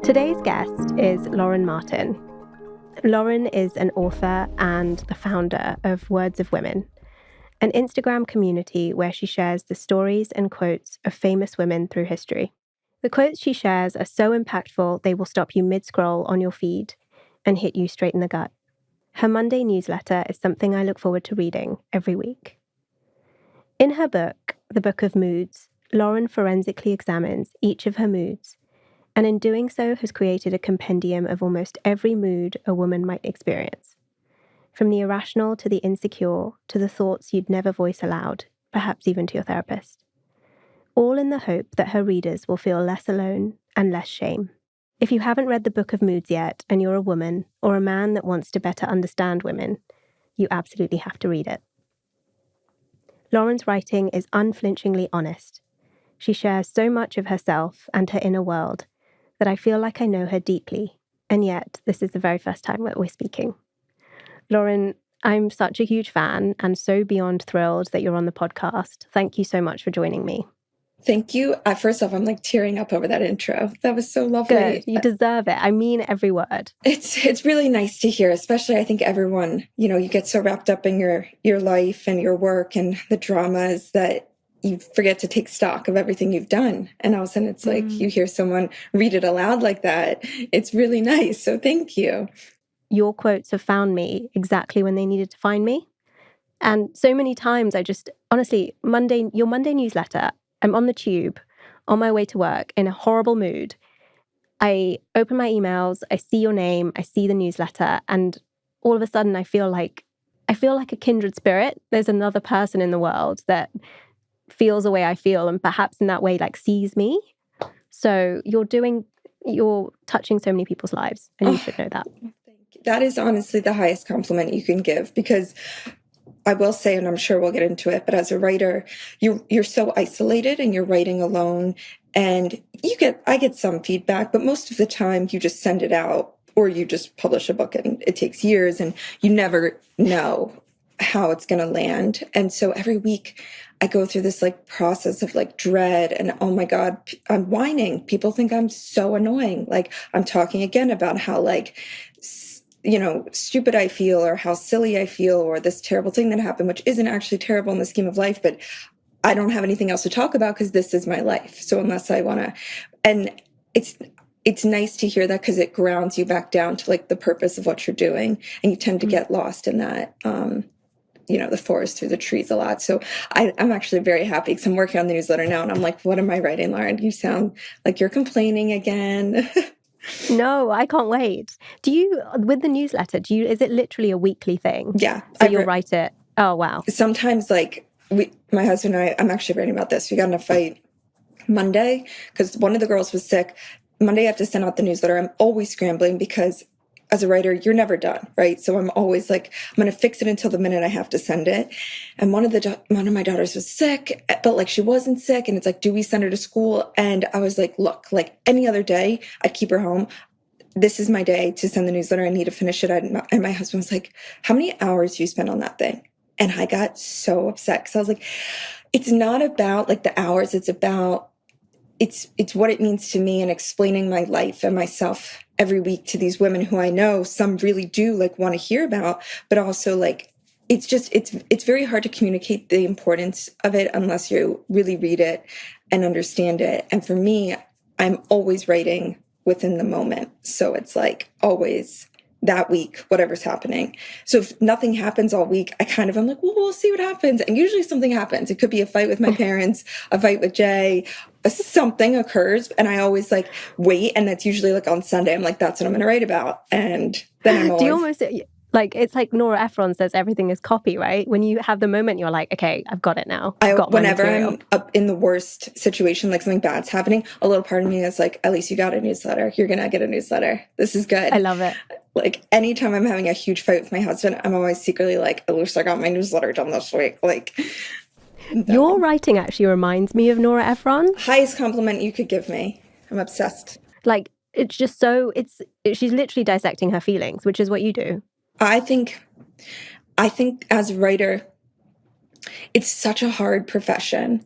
Today's guest is Lauren Martin. Lauren is an author and the founder of Words of Women, an Instagram community where she shares the stories and quotes of famous women through history. The quotes she shares are so impactful they will stop you mid-scroll on your feed and hit you straight in the gut. Her Monday newsletter is something I look forward to reading every week. In her book, The Book of Moods, Lauren forensically examines each of her moods, and in doing so has created a compendium of almost every mood a woman might experience. From the irrational to the insecure to the thoughts you'd never voice aloud, perhaps even to your therapist. All in the hope that her readers will feel less alone and less shame. If you haven't read The Book of Moods yet and you're a woman or a man that wants to better understand women, you absolutely have to read it. Lauren's writing is unflinchingly honest. She shares so much of herself and her inner world that I feel like I know her deeply, and yet this is the very first time that we're speaking. Lauren, I'm such a huge fan and so beyond thrilled that you're on the podcast. Thank you so much for joining me. Thank you. First off, I'm like tearing up over that intro. That was so lovely. Good. You deserve it. I mean every word. It's really nice to hear, especially I think everyone, you get so wrapped up in your life and your work and the dramas that you forget to take stock of everything you've done. And all of a sudden it's like you hear someone read it aloud like that. It's really nice. So thank you. Your quotes have found me exactly when they needed to find me. And so many times honestly, your Monday newsletter, I'm on the tube on my way to work in a horrible mood. I open my emails, I see your name, I see the newsletter, and all of a sudden I feel like a kindred spirit. There's another person in the world that feels the way I feel and perhaps in that way like sees me. So you're touching so many people's lives, and you should know that. Thank you. That is honestly the highest compliment you can give, because I will say, and I'm sure we'll get into it, but as a writer, you're so isolated and you're writing alone, and I get some feedback, but most of the time you just send it out or you just publish a book and it takes years and you never know how it's going to land. And so every week I go through this like process of like dread and, oh my God, I'm whining. People think I'm so annoying. Like I'm talking again about how like, stupid I feel or how silly I feel or this terrible thing that happened, which isn't actually terrible in the scheme of life, but I don't have anything else to talk about because this is my life. So unless I want to, and it's nice to hear that because it grounds you back down to like the purpose of what you're doing. And you tend to get lost in that, the forest through the trees a lot. So I'm actually very happy because I'm working on the newsletter now and I'm like, what am I writing, Lauren? You sound like you're complaining again. No, I can't wait. With the newsletter, is it literally a weekly thing? Yeah. So you'll write it. Oh, wow. Sometimes like my husband and I'm actually writing about this. We got in a fight Monday because one of the girls was sick. Monday I have to send out the newsletter. I'm always scrambling because as a writer, you're never done, right? So I'm always like, I'm going to fix it until the minute I have to send it. And one of my daughters was sick, but like she wasn't sick. And it's like, do we send her to school? And I was like, look, like any other day, I'd keep her home. This is my day to send the newsletter. I need to finish it. And my husband was like, how many hours do you spend on that thing? And I got so upset because I was like, it's not about like the hours. It's about, it's what it means to me and explaining my life and myself every week to these women who I know some really do like want to hear about, but also like, it's very hard to communicate the importance of it unless you really read it and understand it. And for me, I'm always writing within the moment. So it's like always that week, whatever's happening. So if nothing happens all week, I'm like, well, we'll see what happens. And usually something happens. It could be a fight with my parents, a fight with Jay, something occurs. And I always like wait. And that's usually like on Sunday. I'm like, that's what I'm going to write about. And then I'm always... Do you almost... Like, it's like Nora Ephron says everything is copy, right? When you have the moment, you're like, okay, I've got it now. Whenever I'm up in the worst situation, like something bad's happening, a little part of me is like, at least you got a newsletter. You're going to get a newsletter. This is good. I love it. Like, anytime I'm having a huge fight with my husband, I'm always secretly like, at least I got my newsletter done this week. Like, your writing actually reminds me of Nora Ephron. Highest compliment you could give me. I'm obsessed. Like, it's just so, she's literally dissecting her feelings, which is what you do. I think I think as a writer, it's such a hard profession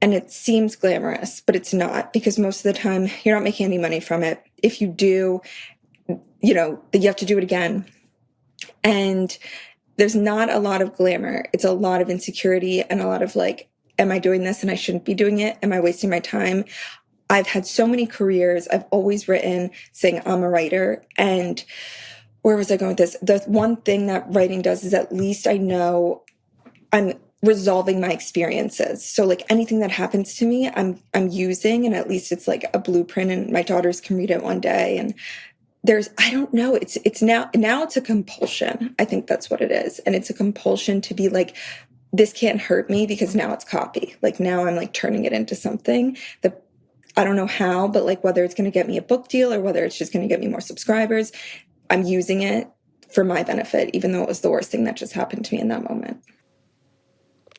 and it seems glamorous, but it's not, because most of the time you're not making any money from it. If you do, you have to do it again. And there's not a lot of glamour. It's a lot of insecurity and a lot of like, am I doing this and I shouldn't be doing it? Am I wasting my time? I've had so many careers. I've always written saying I'm a writer. And where was I going with this? The one thing that writing does is at least I know I'm resolving my experiences. So like anything that happens to me, I'm using, and at least it's like a blueprint and my daughters can read it one day. And I don't know, it's now it's a compulsion. I think that's what it is. And it's a compulsion to be like, this can't hurt me because now it's copy. Like now I'm like turning it into something that I don't know how, but like whether it's going to get me a book deal or whether it's just going to get me more subscribers, I'm using it for my benefit, even though it was the worst thing that just happened to me in that moment.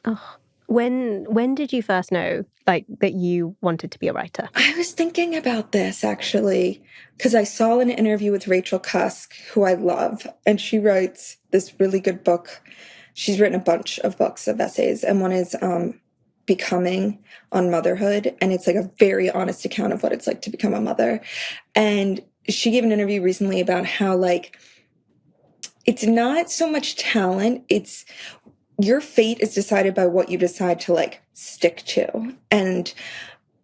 Oh, when did you first know like that you wanted to be a writer? I was thinking about this actually, because I saw an interview with Rachel Cusk, who I love, and she writes this really good book. She's written a bunch of books of essays, and one is Becoming, on motherhood. And it's like a very honest account of what it's like to become a mother. And she gave an interview recently about how like, it's not so much talent, it's your fate is decided by what you decide to like stick to. And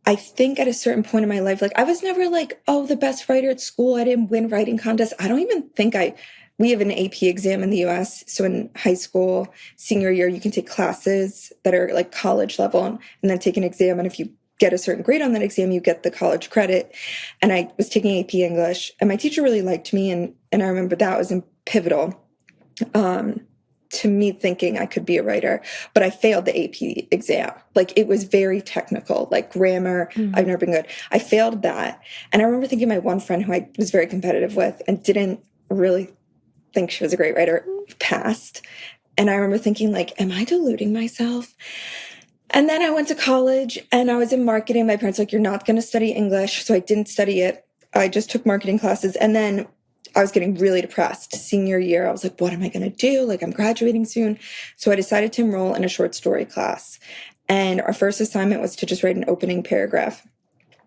I think at a certain point in my life, like I was never like, oh, the best writer at school. I didn't win writing contests. I don't even think we have an AP exam in the US. So in high school, senior year, you can take classes that are like college level and then take an exam. And if you get a certain grade on that exam, you get the college credit. And I was taking AP English and my teacher really liked me. And I remember that was pivotal to me thinking I could be a writer, but I failed the AP exam. Like it was very technical, like grammar. I've never been good. I failed that. And I remember thinking my one friend who I was very competitive with and didn't really think she was a great writer passed. And I remember thinking like, am I deluding myself? And then I went to college and I was in marketing. My parents were like, you're not going to study English. So I didn't study it. I just took marketing classes. And then I was getting really depressed. Senior year, I was like, what am I going to do? Like, I'm graduating soon. So I decided to enroll in a short story class. And our first assignment was to just write an opening paragraph.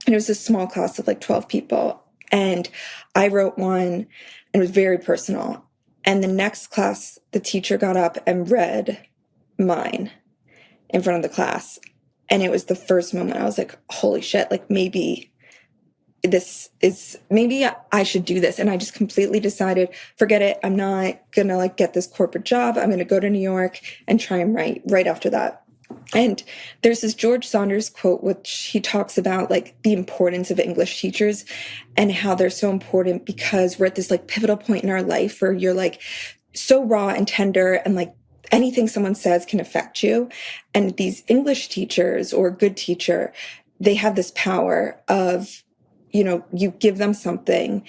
And it was a small class of like 12 people. And I wrote one, and it was very personal. And the next class, the teacher got up and read mine in front of the class. And it was the first moment I was like, holy shit, like maybe I should do this. And I just completely decided, forget it. I'm not going to like get this corporate job. I'm going to go to New York and try and write right after that. And there's this George Saunders quote, which he talks about like the importance of English teachers and how they're so important because we're at this like pivotal point in our life where you're like so raw and tender and like anything someone says can affect you. And these English teachers or good teacher, they have this power of, you give them something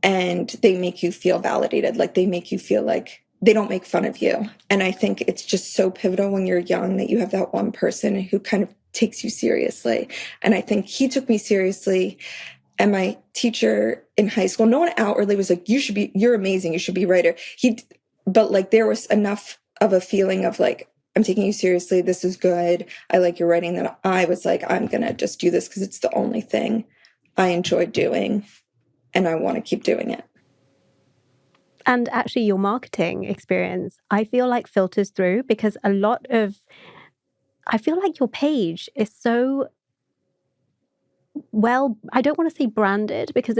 and they make you feel validated. Like they make you feel like they don't make fun of you. And I think it's just so pivotal when you're young that you have that one person who kind of takes you seriously. And I think he took me seriously. And my teacher in high school, no one outwardly was like, you're amazing. You should be a writer. But like, there was enough of a feeling of like, I'm taking you seriously. This is good. I like your writing. That I was like, I'm going to just do this because it's the only thing I enjoy doing and I want to keep doing it. And actually your marketing experience, I feel like filters through because I feel like your page is so well, I don't want to say branded because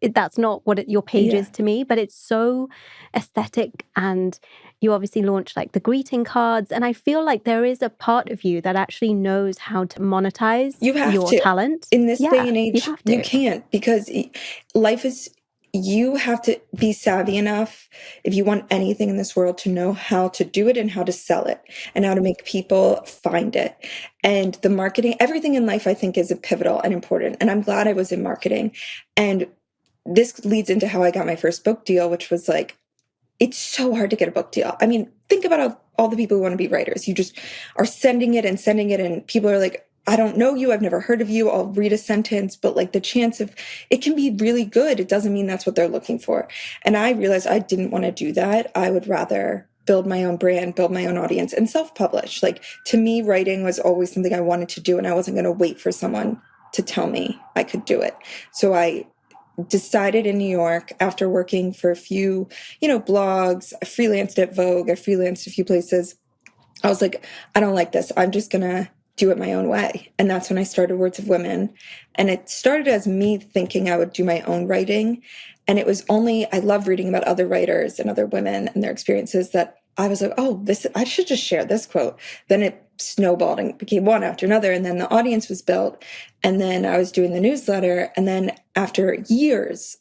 that's not what your page is to me, but it's so aesthetic. And you obviously launched like the greeting cards. And I feel like there is a part of you that actually knows how to monetize your talent. In this day and age, you can't, because you have to be savvy enough if you want anything in this world to know how to do it and how to sell it and how to make people find it. And the marketing, everything in life, I think is pivotal and important. And I'm glad I was in marketing. And this leads into how I got my first book deal, which was like, it's so hard to get a book deal. I mean, think about all the people who want to be writers. You just are sending it, and people are like, I don't know you. I've never heard of you. I'll read a sentence, but like the chance of it can be really good. It doesn't mean that's what they're looking for. And I realized I didn't want to do that. I would rather build my own brand, build my own audience, and self-publish. Like, to me, writing was always something I wanted to do, and I wasn't going to wait for someone to tell me I could do it. So I decided in New York, after working for a few, blogs, I freelanced at Vogue, I freelanced a few places. I was like, I don't like this. I'm just going to do it my own way. And that's when I started Words of Women. And it started as me thinking I would do my own writing. And it was only, I love reading about other writers and other women and their experiences, that I was like, oh, I should just share this quote. Then it snowballed and became one after another. And then the audience was built. And then I was doing the newsletter. And then after years,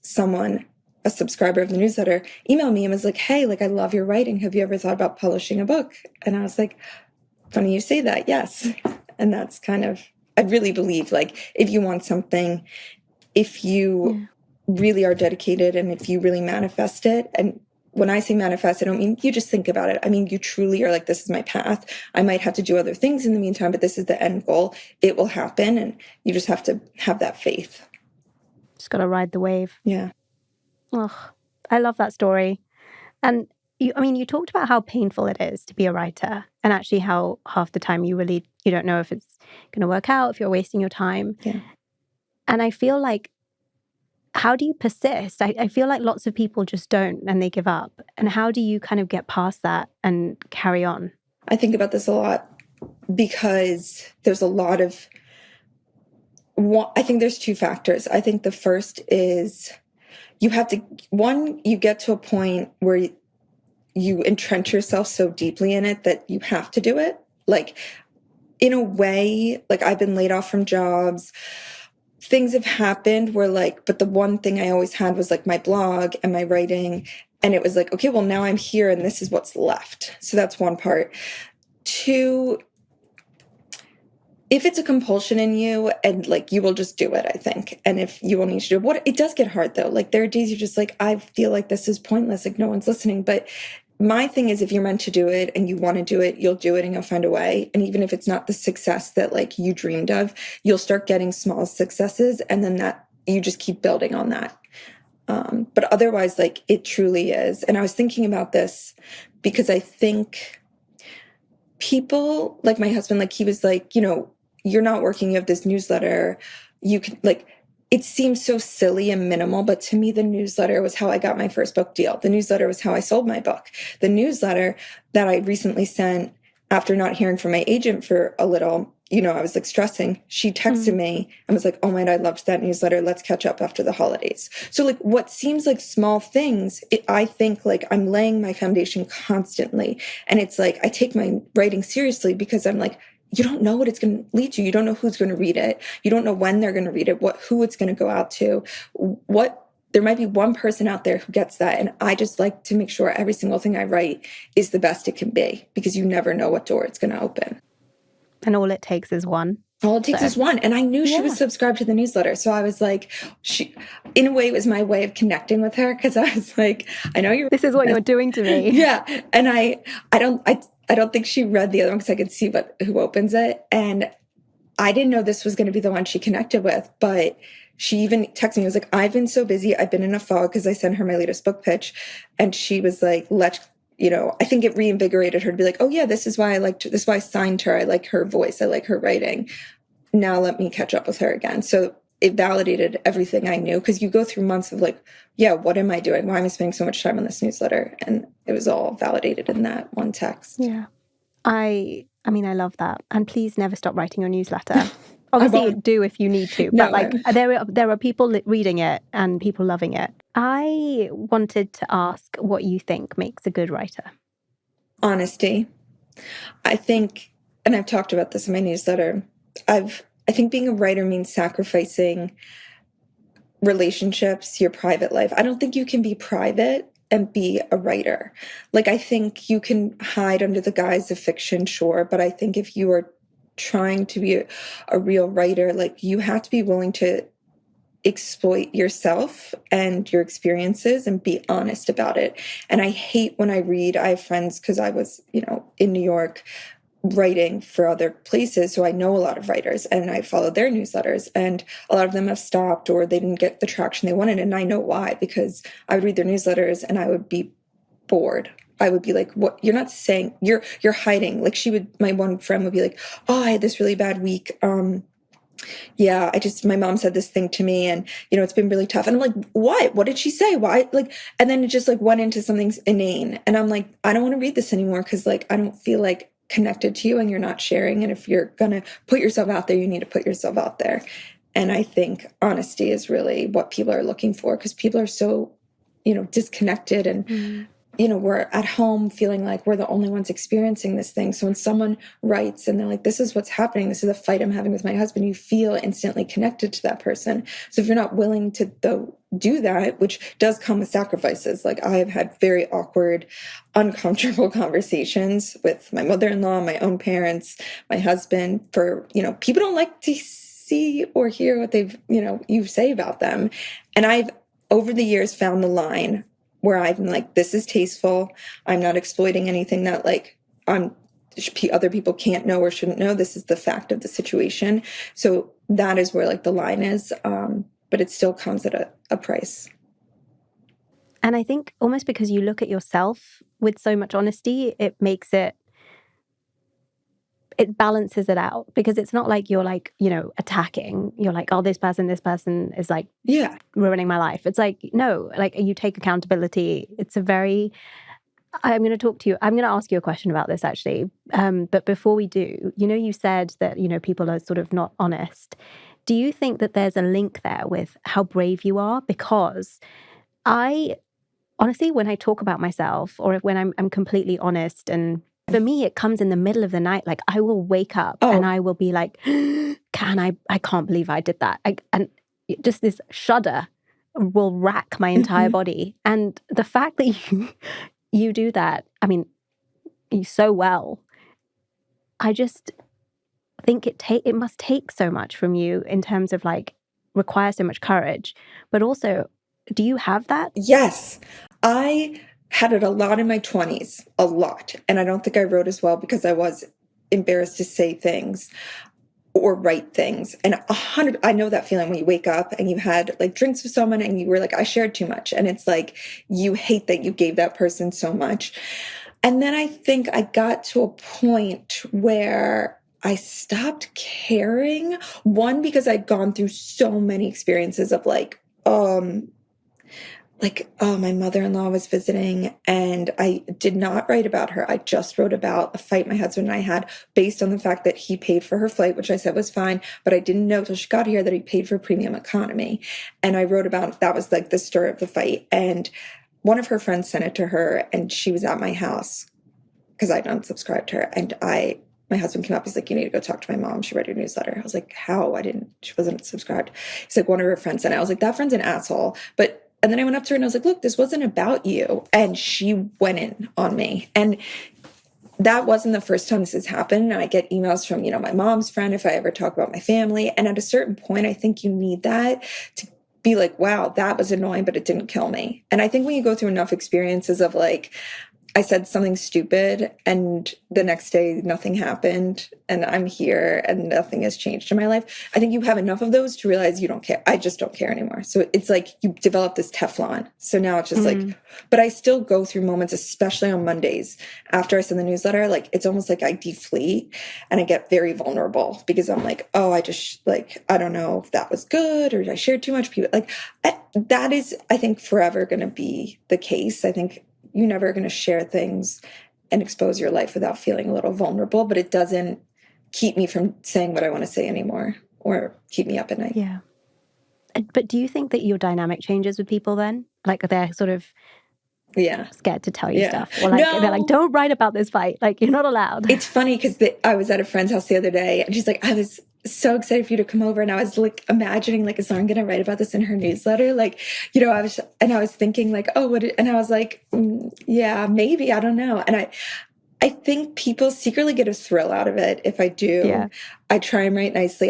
a subscriber of the newsletter, emailed me and was like, hey, like, I love your writing. Have you ever thought about publishing a book? And I was like, funny you say that. Yes. And that's kind of, I really believe, like, if you want something, if you really are dedicated and if you really manifest it, and when I say manifest, I don't mean you just think about it. I mean, you truly are like, this is my path. I might have to do other things in the meantime, but this is the end goal. It will happen. And you just have to have that faith. Just got to ride the wave. Yeah. Oh, I love that story. And you talked about how painful it is to be a writer, and actually how half the time you don't know if it's going to work out, if you're wasting your time. Yeah. And I feel like, how do you persist? I feel like lots of people just don't, and they give up. And how do you kind of get past that and carry on? I think about this a lot because there's a lot of, I think there's two factors. I think the first is you get to a point where you entrench yourself so deeply in it that you have to do it. Like, in a way, like, I've been laid off from jobs. Things have happened where, like, but the one thing I always had was like my blog and my writing. And it was like, okay, well, now I'm here and this is what's left. So that's one part. Two, if it's a compulsion in you, and like, you will just do it, I think. And if you will need to do it, it does get hard though. Like, there are days you're just like, I feel like this is pointless. Like, no one's listening. But my thing is, if you're meant to do it and you want to do it, you'll do it and you'll find a way. And even if it's not the success that like you dreamed of, you'll start getting small successes. And then that you just keep building on that. But otherwise, like, it truly is. And I was thinking about this because I think people, like my husband, like, he was like, you're not working, you have this newsletter. You can, like, it seems so silly and minimal, but to me, the newsletter was how I got my first book deal. The newsletter was how I sold my book. The newsletter that I recently sent after not hearing from my agent for a little, I was like stressing. She texted me and was like, oh my God, I loved that newsletter. Let's catch up after the holidays. So like, what seems like small things, I think like I'm laying my foundation constantly. And it's like, I take my writing seriously because I'm like, you don't know what it's going to lead to. You don't know who's going to read it. You don't know when they're going to read it, who it's going to go out to, there might be one person out there who gets that. And I just like to make sure every single thing I write is the best it can be, because you never know what door it's going to open. And all it takes is one. All it takes is one. And I knew she was subscribed to the newsletter. So I was like, in a way, it was my way of connecting with her, because I was like, I know this is what you're doing to me. Yeah. And I don't think she read the other one because I could see who opens it. And I didn't know this was going to be the one she connected with, but she even texted me, was like, I've been so busy. I've been in a fog, because I sent her my latest book pitch. And she was like, I think it reinvigorated her to be like, oh yeah, this is why I signed her. I like her voice. I like her writing. Now let me catch up with her again. So it validated everything I knew, because you go through months of like, yeah, what am I doing? Why am I spending so much time on this newsletter? And it was all validated in that one text. Yeah. I love that. And please never stop writing your newsletter. Obviously do if you need to, but there are people reading it and people loving it. I wanted to ask what you think makes a good writer. Honesty. I think, and I've talked about this in my newsletter, I think being a writer means sacrificing relationships, your private life. I don't think you can be private and be a writer. Like, I think you can hide under the guise of fiction, sure, but I think if you are trying to be a real writer, like, you have to be willing to exploit yourself and your experiences and be honest about it. And I hate when I have friends, because I was, in New York writing for other places, so I know a lot of writers, and I followed their newsletters, and a lot of them have stopped, or they didn't get the traction they wanted. And I know why, because I would read their newsletters and I would be bored. I would be like, what, you're not saying, you're hiding. Like my one friend would be like, oh, I had this really bad week. Yeah, my mom said this thing to me and, it's been really tough. And I'm like, what did she say? Why? Like, and then it just like went into something inane. And I'm like, I don't want to read this anymore. Cause like, I don't feel like connected to you and you're not sharing. And if you're going to put yourself out there, you need to put yourself out there. And I think honesty is really what people are looking for, because people are so, disconnected and, we're at home feeling like we're the only ones experiencing this thing. So when someone writes and they're like, this is what's happening, this is a fight I'm having with my husband, you feel instantly connected to that person. So if you're not willing to do that, which does come with sacrifices, like I have had very awkward, uncomfortable conversations with my mother-in-law, my own parents, my husband, for, people don't like to see or hear what you say about them. And I've, over the years, found the line where I'm like, this is tasteful. I'm not exploiting anything that like other people can't know or shouldn't know. This is the fact of the situation. So that is where like the line is. But it still comes at a price. And I think almost because you look at yourself with so much honesty, it balances it out, because it's not like you're like, attacking. You're like, oh, this person is like ruining my life. It's like, no, like you take accountability. It's I'm going to ask you a question about this actually. But before we do, you said that, people are sort of not honest. Do you think that there's a link there with how brave you are? Because I honestly, when I talk about myself or when I'm completely honest, and for me, it comes in the middle of the night. Like I will wake up and I will be like, I can't believe I did that. And just this shudder will rack my entire body. And the fact that you do that, I mean, you so well. I just think it must take so much from you in terms of like require so much courage. But also, do you have that? Yes. I had it a lot in my 20s, a lot. And I don't think I wrote as well because I was embarrassed to say things or write things. And I know that feeling when you wake up and you had like drinks with someone and you were like, I shared too much. And it's like, you hate that you gave that person so much. And then I think I got to a point where I stopped caring. One, because I'd gone through so many experiences of my mother-in-law was visiting and I did not write about her. I just wrote about a fight my husband and I had based on the fact that he paid for her flight, which I said was fine, but I didn't know till she got here that he paid for premium economy. And I wrote about, that was like the story of the fight. And one of her friends sent it to her and she was at my house because I'd unsubscribed her. And my husband came up, he's like, you need to go talk to my mom. She read your newsletter. I was like, how? She wasn't subscribed. He's like, one of her friends sent it. I was like, that friend's an asshole. And then I went up to her and I was like, look, this wasn't about you. And she went in on me. And that wasn't the first time this has happened. I get emails from, my mom's friend if I ever talk about my family. And at a certain point, I think you need that to be like, wow, that was annoying, but it didn't kill me. And I think when you go through enough experiences of like, I said something stupid and the next day nothing happened and I'm here and nothing has changed in my life. I think you have enough of those to realize you don't care. I just don't care anymore. So it's like you develop this Teflon. So now it's just like, but I still go through moments, especially on Mondays after I send the newsletter, like it's almost like I deflate and I get very vulnerable because I'm like, oh, I don't know if that was good or I shared too much. People that is, I think, forever going to be the case. I think you're never going to share things and expose your life without feeling a little vulnerable, but it doesn't keep me from saying what I want to say anymore or keep me up at night. Yeah. But do you think that your dynamic changes with people then? Like they're sort of scared to tell you stuff? Or like they're like, don't write about this fight. Like you're not allowed. It's funny because I was at a friend's house the other day and she's like, I was so excited for you to come over. And I was like imagining like, is Lauren going to write about this in her newsletter? Like, I was thinking like, oh, and I was like, yeah, maybe, I don't know. And I think people secretly get a thrill out of it. If I do, I try and write nicely.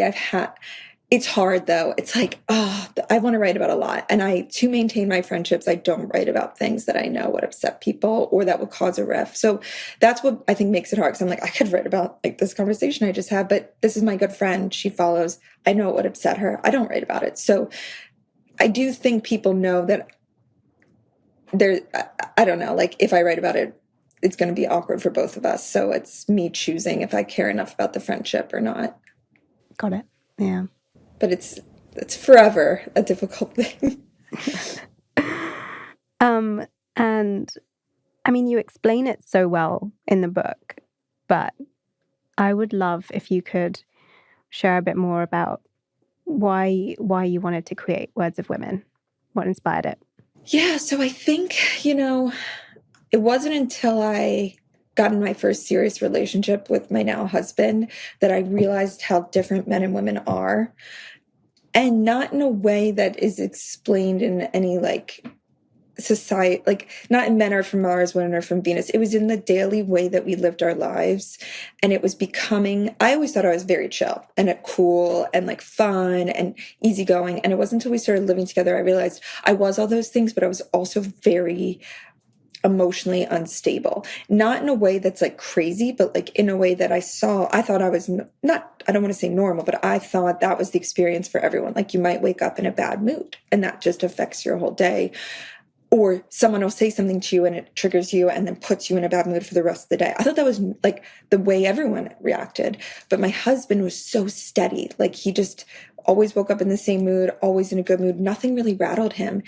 It's hard though. It's like, I want to write about a lot. And to maintain my friendships, I don't write about things that I know would upset people or that would cause a rift. So that's what I think makes it hard. Because I'm like, I could write about like this conversation I just had, but this is my good friend. She follows. I know it would upset her. I don't write about it. So I do think people know that I don't know, like if I write about it, it's going to be awkward for both of us. So it's me choosing if I care enough about the friendship or not. Got it. Yeah. But it's forever a difficult thing. And I mean, you explain it so well in the book, but I would love if you could share a bit more about why you wanted to create Words of Women. What inspired it? Yeah, so I think, it wasn't until I got in my first serious relationship with my now husband that I realized how different men and women are. And not in a way that is explained in any like society, like not in men are from Mars, women are from Venus. It was in the daily way that we lived our lives. And it was becoming, I always thought I was very chill and cool and like fun and easygoing. And it wasn't until we started living together I realized I was all those things, but I was also very emotionally unstable, not in a way that's like crazy, but like in a way that I thought I was not, I don't want to say normal, but I thought that was the experience for everyone. Like you might wake up in a bad mood and that just affects your whole day. Or someone will say something to you and it triggers you and then puts you in a bad mood for the rest of the day. I thought that was like the way everyone reacted. But my husband was so steady. Like he just always woke up in the same mood, always in a good mood. Nothing really rattled him.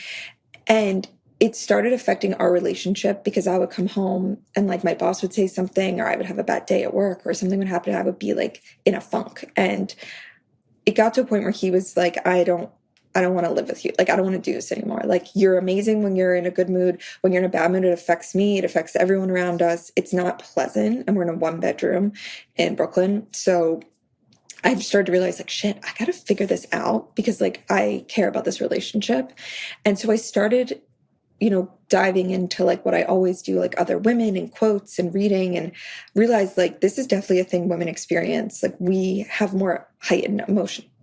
And it started affecting our relationship because I would come home and like my boss would say something, or I would have a bad day at work, or something would happen. And I would be like in a funk. And it got to a point where he was like, I don't want to live with you. Like, I don't want to do this anymore. Like, you're amazing when you're in a good mood. When you're in a bad mood, it affects me. It affects everyone around us. It's not pleasant. And we're in a 1-bedroom in Brooklyn. So I've started to realize like, shit, I got to figure this out because like I care about this relationship. And so I started, diving into like what I always do, like other women and quotes and reading, and realized like this is definitely a thing women experience. Like we have more heightened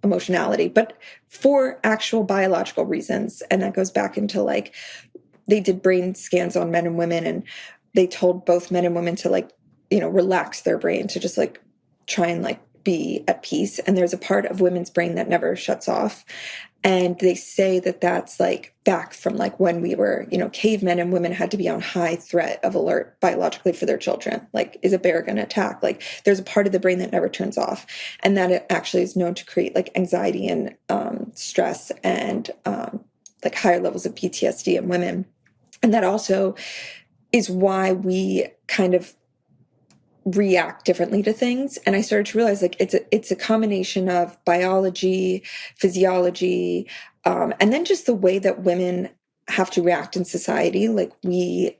emotionality, but for actual biological reasons. And that goes back into like they did brain scans on men and women, and they told both men and women to like, relax their brain to just like try and like be at peace. And there's a part of women's brain that never shuts off. And they say that that's like back from like when we were, cavemen, and women had to be on high threat of alert biologically for their children. Like, is a bear going to attack? Like, there's a part of the brain that never turns off. And that it actually is known to create like anxiety and stress and like higher levels of PTSD in women. And that also is why we kind of react differently to things. And I started to realize like it's a combination of biology, physiology, and then just the way that women have to react in society. Like we,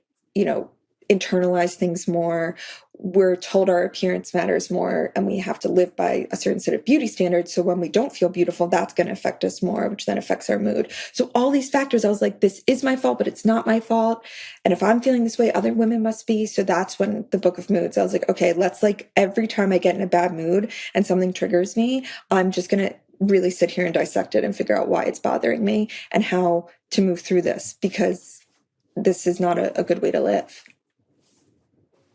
internalize things more. We're told our appearance matters more, and we have to live by a certain set of beauty standards. So when we don't feel beautiful, that's going to affect us more, which then affects our mood. So all these factors, I was like, this is my fault, but it's not my fault. And if I'm feeling this way, other women must be. So that's when the Book of Moods, I was like, okay, let's like every time I get in a bad mood and something triggers me, I'm just going to really sit here and dissect it and figure out why it's bothering me and how to move through this, because this is not a good way to live.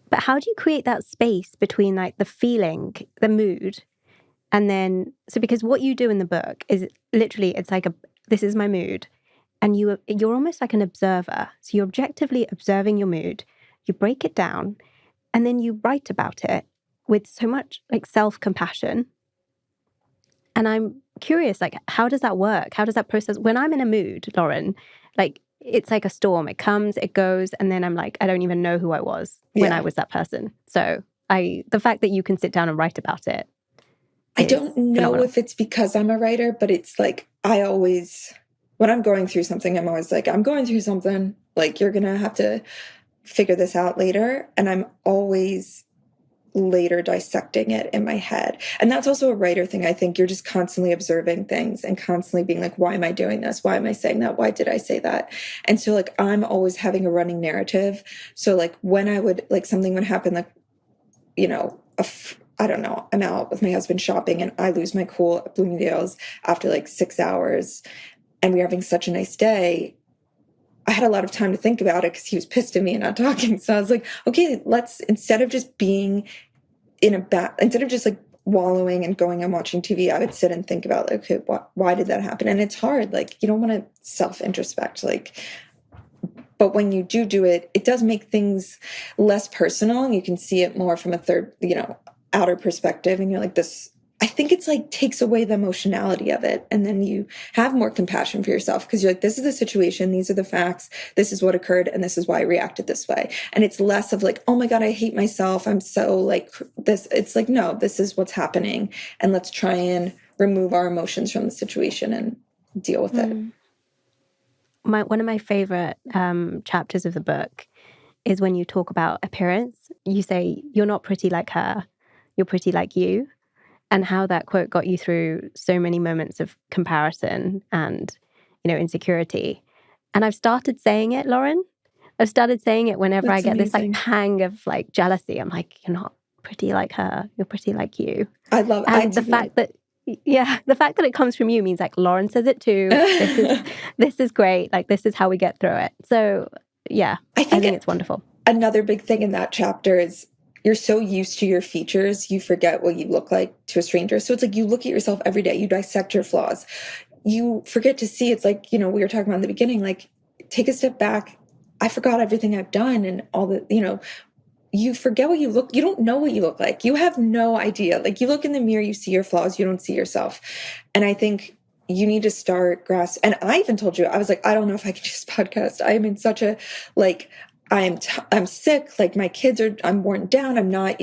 But how do you create that space between like the feeling, the mood, and then, so because what you do in the book is literally, it's like this is my mood. And you're almost like an observer. So you're objectively observing your mood, you break it down, and then you write about it with so much like self-compassion. And I'm curious, like, how does that work? How does that process? When I'm in a mood, Lauren, like, it's like a storm. It comes, it goes, and then I'm like, I don't even know who I was when I was that person. So the fact that you can sit down and write about it. I don't know phenomenal. if it's because I'm a writer, but it's like, when I'm going through something, I'm always like, I'm going through something. Like, you're going to have to figure this out later. And I'm always later dissecting it in my head. And that's also a writer thing. I think you're just constantly observing things and constantly being like, why am I doing this? Why am I saying that? Why did I say that? And so like, I'm always having a running narrative. So like when I would, like something would happen, like, I don't know, I'm out with my husband shopping and I lose my cool at Bloomingdale's after like 6 hours and we were having such a nice day. I had a lot of time to think about it because he was pissed at me and not talking. So I was like, okay, instead of just being instead of just like wallowing and going and watching TV, I would sit and think about, like, okay, why did that happen? And it's hard. Like, you don't want to self-introspect. Like, But when you do it, it does make things less personal, and you can see it more from a third, outer perspective. And you're like, this, I think it's like takes away the emotionality of it. And then you have more compassion for yourself because you're like, this is the situation. These are the facts. This is what occurred. And this is why I reacted this way. And it's less of like, oh my God, I hate myself. I'm so like this. It's like, no, this is what's happening. And let's try and remove our emotions from the situation and deal with it. One of my favorite chapters of the book is when you talk about appearance. You say, you're not pretty like her, you're pretty like you. And how that quote got you through so many moments of comparison and, insecurity. And I've started saying it, Lauren. I've started saying it whenever I get this like pang of like jealousy. I'm like, you're not pretty like her, you're pretty like you. I love it. And the fact that it comes from you means like Lauren says it too. This is great. Like, this is how we get through it. So yeah, I think it's wonderful. Another big thing in that chapter is you're so used to your features, you forget what you look like to a stranger. So it's like you look at yourself every day, you dissect your flaws. You forget to see, it's like, we were talking about in the beginning, like, take a step back. I forgot everything I've done and all the, you forget what you look, you don't know what you look like. You have no idea. Like, you look in the mirror, you see your flaws, you don't see yourself. And I think you need to start grasp. And I even told you, I was like, I don't know if I can do this podcast. I am in such a, like, I'm sick, like my kids I'm worn down. I'm not,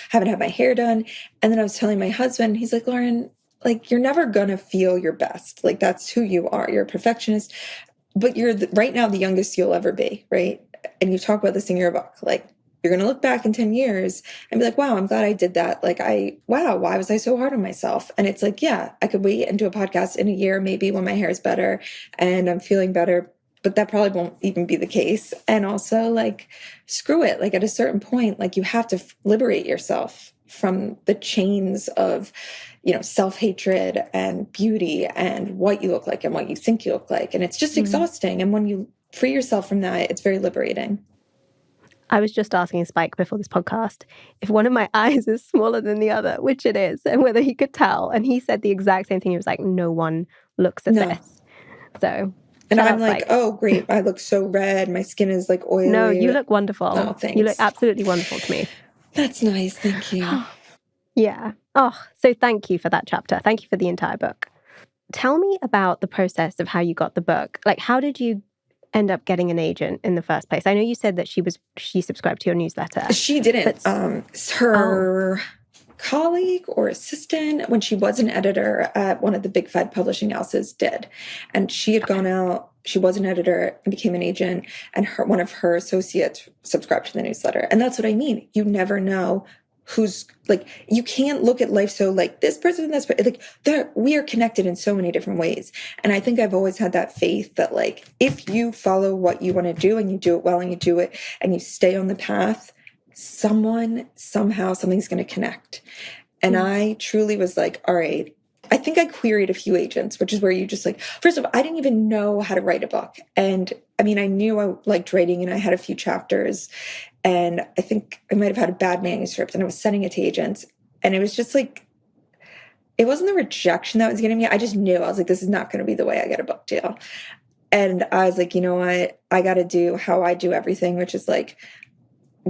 haven't had my hair done. And then I was telling my husband, he's like, Lauren, like, you're never going to feel your best. Like, that's who you are. You're a perfectionist, but you're right now the youngest you'll ever be. Right. And you talk about this in your book, like, you're going to look back in 10 years and be like, wow, I'm glad I did that. Like, wow, why was I so hard on myself? And it's like, yeah, I could wait and do a podcast in a year, maybe when my hair is better and I'm feeling better. But that probably won't even be the case. And also, like, screw it. Like, at a certain point, like, you have to liberate yourself from the chains of, self-hatred and beauty and what you look like and what you think you look like. And it's just exhausting. And when you free yourself from that, it's very liberating. I was just asking Spike before this podcast if one of my eyes is smaller than the other, which it is, and whether he could tell. And he said the exact same thing. He was like, no one looks at this. So... And I'm like, oh, great. I look so red. My skin is like oily. No, you look wonderful. Oh, thanks. You look absolutely wonderful to me. That's nice. Thank you. Yeah. Oh, so thank you for that chapter. Thank you for the entire book. Tell me about the process of how you got the book. Like, how did you end up getting an agent in the first place? I know you said that she subscribed to your newsletter. She didn't. Her colleague or assistant, when she was an editor at one of the big five publishing houses, did. And she had gone out, she was an editor and became an agent, and one of her associates subscribed to the newsletter. And that's what I mean. You never know who's, like, you can't look at life so like this person, like, we are connected in so many different ways. And I think I've always had that faith that, like, if you follow what you want to do and you do it well and you do it and you stay on the path, somehow something's going to connect. And I truly was like, all right, I think I queried a few agents, which is where you just like, first of all, I didn't even know how to write a book. And I mean, I knew I liked writing and I had a few chapters, and I think I might've had a bad manuscript and I was sending it to agents. And it was just like, it wasn't the rejection that was getting me. I just knew, I was like, this is not going to be the way I get a book deal. And I was like, you know what? I got to do how I do everything, which is like,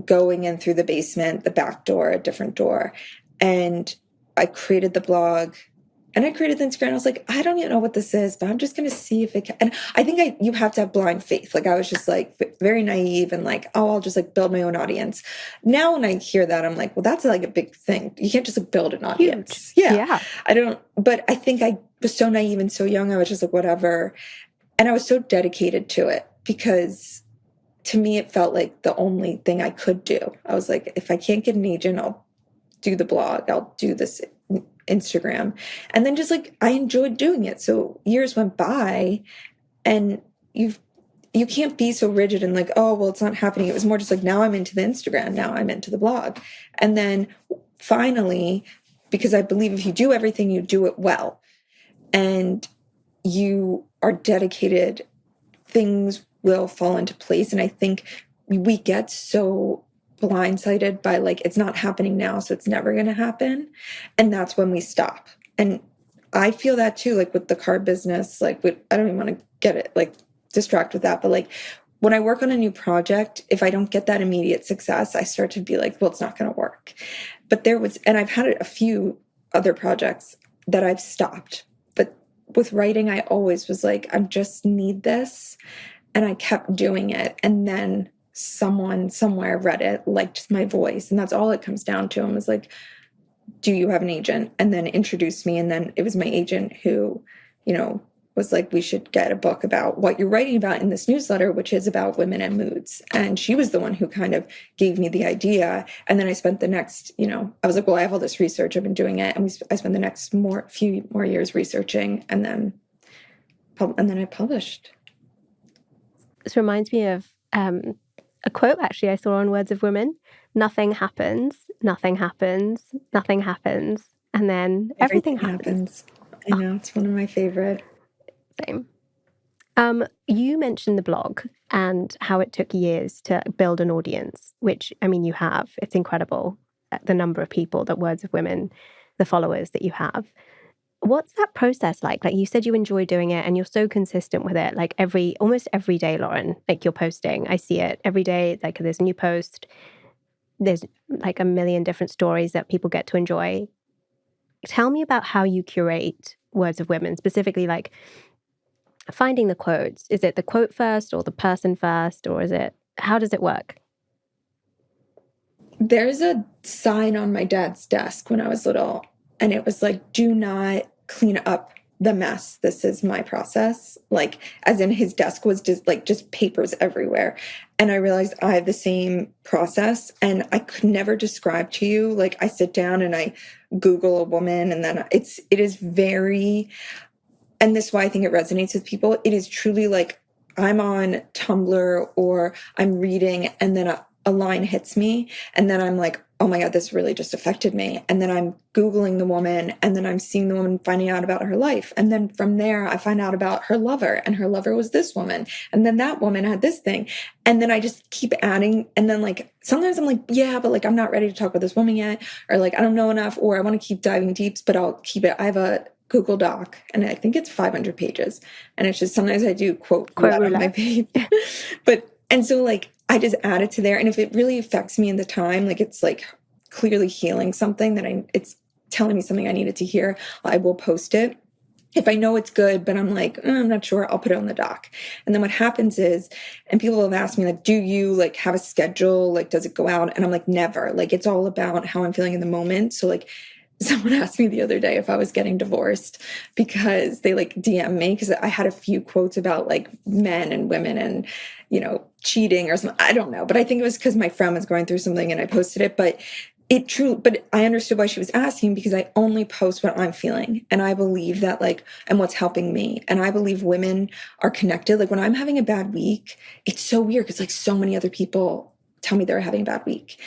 going in through the basement, the back door, a different door. And I created the blog and I created the Instagram. I was like, I don't even know what this is, but I'm just going to see if it can. And I think you have to have blind faith. Like, I was just like very naive and like, oh, I'll just like build my own audience. Now, when I hear that, I'm like, well, that's like a big thing. You can't just like build an audience. Yeah. But I think I was so naive and so young. I was just like, whatever. And I was so dedicated to it because to me, it felt like the only thing I could do. I was like, if I can't get an agent, I'll do the blog. I'll do this Instagram. And then just like, I enjoyed doing it. So years went by and you can't be so rigid and like, oh, well, it's not happening. It was more just like, now I'm into the Instagram. Now I'm into the blog. And then finally, because I believe if you do everything, you do it well and you are dedicated, things will fall into place. And I think we get so blindsided by like, it's not happening now, so it's never going to happen. And that's when we stop. And I feel that too, like with the car business, like I don't even want to get it, like distract with that. But like when I work on a new project, if I don't get that immediate success, I start to be like, well, it's not going to work. But and I've had a few other projects that I've stopped. But with writing, I always was like, I just need this. And I kept doing it. And then someone somewhere read it, liked my voice. And that's all it comes down to. And was like, do you have an agent? And then introduced me. And then it was my agent who, was like, we should get a book about what you're writing about in this newsletter, which is about women and moods. And she was the one who kind of gave me the idea. And then I spent the next, I was like, well, I have all this research. I've been doing it. And I spent the next few more years researching, and then I published. This reminds me of a quote actually I saw on Words of Women. Nothing happens, nothing happens, nothing happens, and then everything happens. I know, it's one of my favorite. Same. You mentioned the blog and how it took years to build an audience, which, I mean, you have. It's incredible, the number of people that Words of Women, the followers that you have. What's that process like? Like, you said you enjoy doing it and you're so consistent with it. Like almost every day, Lauren, like, you're posting. I see it every day. Like, there's a new post. There's like a million different stories that people get to enjoy. Tell me about how you curate Words of Women, specifically like finding the quotes. Is it the quote first or the person first, or how does it work? There's a sign on my dad's desk when I was little, and it was like, do not clean up the mess. This is my process. Like, as in, his desk was just papers everywhere. And I realized I have the same process, and I could never describe to you. Like, I sit down and I Google a woman, and then it is very, and this is why I think it resonates with people. It is truly like I'm on Tumblr or I'm reading, and then a line hits me, and then I'm like, oh my God, this really just affected me. And then I'm Googling the woman, and then I'm seeing the woman, finding out about her life. And then from there, I find out about her lover, and her lover was this woman. And then that woman had this thing. And then I just keep adding. And then like, sometimes I'm like, yeah, but like, I'm not ready to talk about this woman yet. Or like, I don't know enough, or I want to keep diving deep, but I'll keep it. I have a Google Doc, and I think it's 500 pages. And it's just, sometimes I do quote roulette on my page. And so like, I just add it to there. And if it really affects me in the time, like it's like clearly healing something that it's telling me something I needed to hear, I will post it. If I know it's good, but I'm like, I'm not sure, I'll put it on the doc. And then what happens is, and people have asked me, like, do you like have a schedule? Like, does it go out? And I'm like, never. Like, it's all about how I'm feeling in the moment. So like, someone asked me the other day if I was getting divorced, because they like DM me, because I had a few quotes about like men and women and, cheating or something. I don't know. But I think it was because my friend was going through something and I posted it. But I understood why she was asking, because I only post what I'm feeling. And I believe that and what's helping me. And I believe women are connected. Like, when I'm having a bad week, it's so weird because like so many other people tell me they're having a bad week.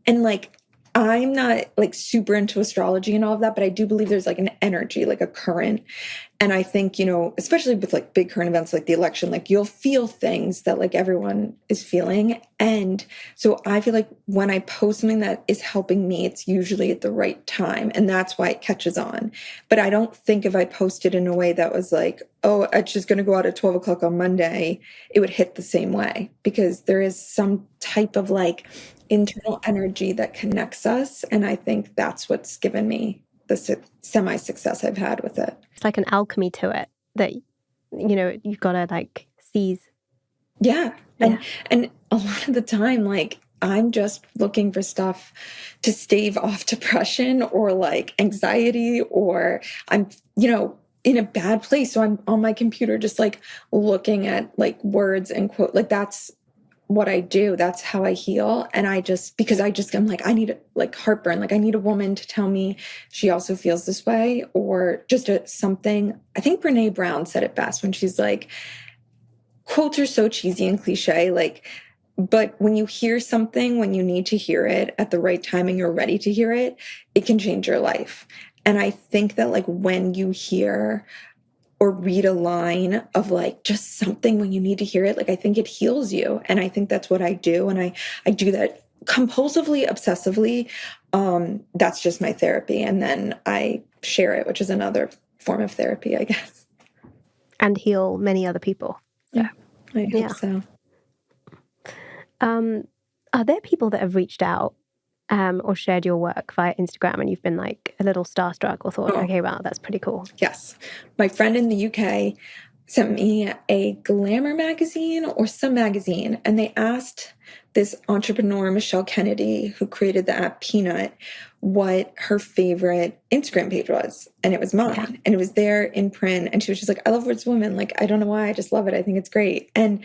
And like, I'm not like super into astrology and all of that, but I do believe there's like an energy, like a current. And I think, especially with like big current events like the election, like you'll feel things that like everyone is feeling. And so I feel like when I post something that is helping me, it's usually at the right time. And that's why it catches on. But I don't think if I posted in a way that was like, oh, it's just going to go out at 12 o'clock on Monday, it would hit the same way, because there is some type of like internal energy that connects us. And I think that's what's given me the semi-success I've had with it. It's like an alchemy to it that, you've got to like seize. Yeah. And a lot of the time, like, I'm just looking for stuff to stave off depression or like anxiety, or I'm, in a bad place. So I'm on my computer just like looking at like words and quote, like that's what I do. That's how I heal. And I'm like, I need like heartburn. Like, I need a woman to tell me she also feels this way, or just something. I think Brene Brown said it best when she's like, quotes are so cheesy and cliche, like, but when you hear something, when you need to hear it at the right time and you're ready to hear it, it can change your life. And I think that like when you hear or read a line of like just something when you need to hear it, like I think it heals you. And I think that's what I do. And I do that compulsively, obsessively. That's just my therapy. And then I share it, which is another form of therapy, I guess. And heal many other people. So. Yeah, I hope so. Are there people that have reached out or shared your work via Instagram and you've been like a little starstruck or thought, okay, wow, that's pretty cool? Yes. My friend in the UK sent me a glamour magazine or some magazine, and they asked this entrepreneur, Michelle Kennedy, who created the app Peanut, what her favorite Instagram page was. And it was mine. Yeah. And it was there in print. And she was just like, I love Words of Women. Like, I don't know why. I just love it. I think it's great. And